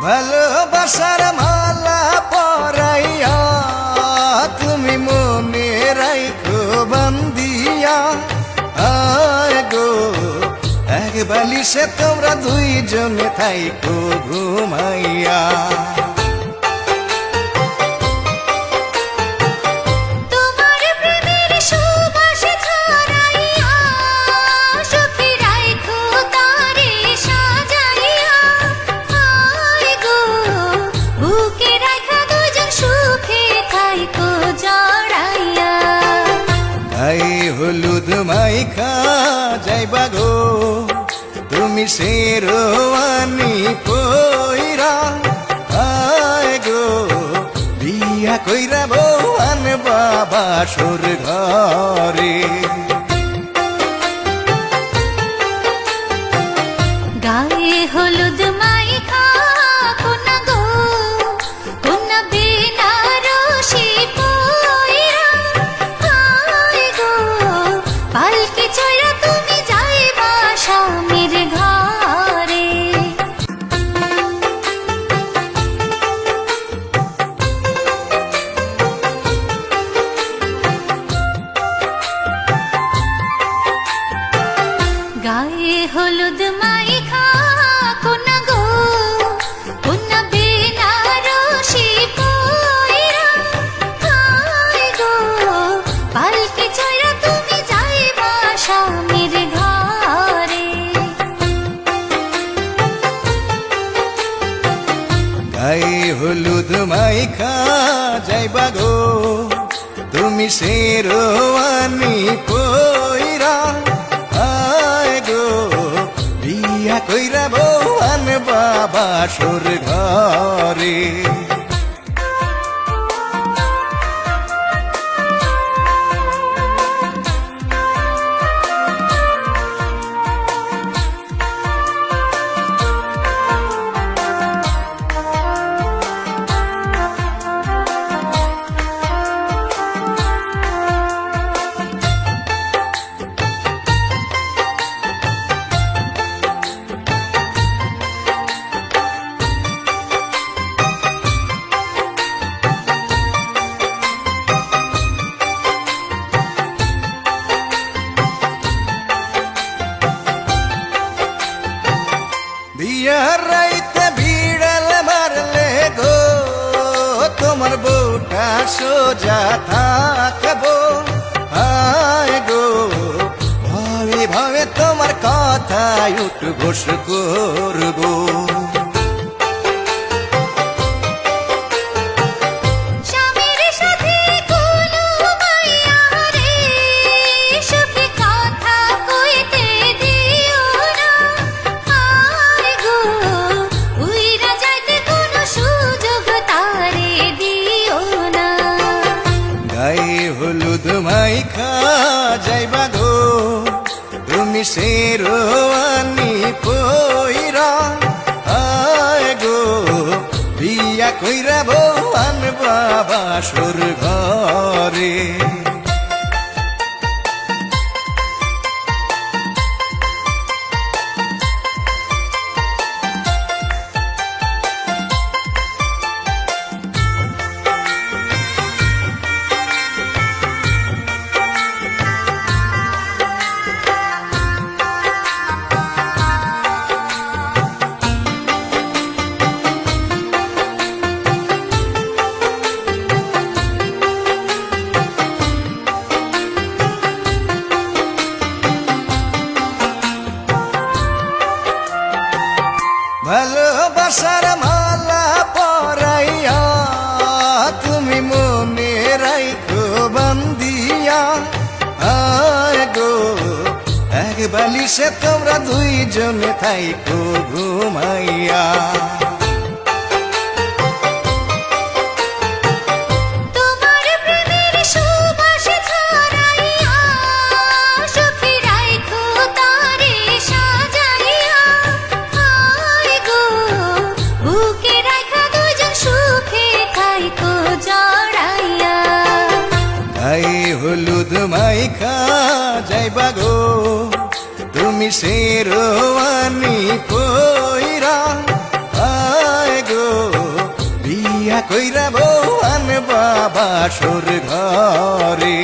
ভালোবাসার মালা পরাইয়া তুমি মনে রাখো বান্দিয়া। আয় গো এক বালিশে তোমরা দুইজনে থাইকো ঘুমাইয়া। হলুদ মাইখা যাইবা গো তুমি শেরওয়ানি পইরা। আয় গো বিয়া কইরা বউ আনবা বাসর ঘরে। গায়ে হলুদ মাইখা কোনা গো কোনা বেনারসি পইরা। আয় গো পালকি চড়া তুমি যাইবা স্বামীর ঘরে। গায়ে হলুদ মাইখা কোনা গো কোনা বেনারসি পইরা। আয় গো পালকি চড়া তুমি যাইবা স্বামীর ঘরে। গায়ে হলুদ মাইখা যাইবা গো তুমি শেরওয়ানি পইরা। আয় গো বিয়া কইরা বউ আনবা বাসর ঘরে। বিয়ার রাইতে ভিড়াল মারলে গো তোমার বউটা সোজা থাকবো। আয় গো ভাবে ভাবে তোমার কথায় উঠবোস করবো। হলুদ মাইখা যাইবা গো তুমি শেরওয়ানি পইরা। আয় গো বিয়া কইরা বউ আনবা বাসর ঘরে। ভালোবাসার মালা পরাইয়া তুমি মনে রাখো বান্দিয়া। আয় গো এক বালিশে তোমরা দুইজনে থাইকো ঘুমাইয়া। হলুদ মাইখা যাইবা গো তুমি শেরওয়ানি পইরা। আয় গো ধৈরা বউ আনবা বাসর ঘরে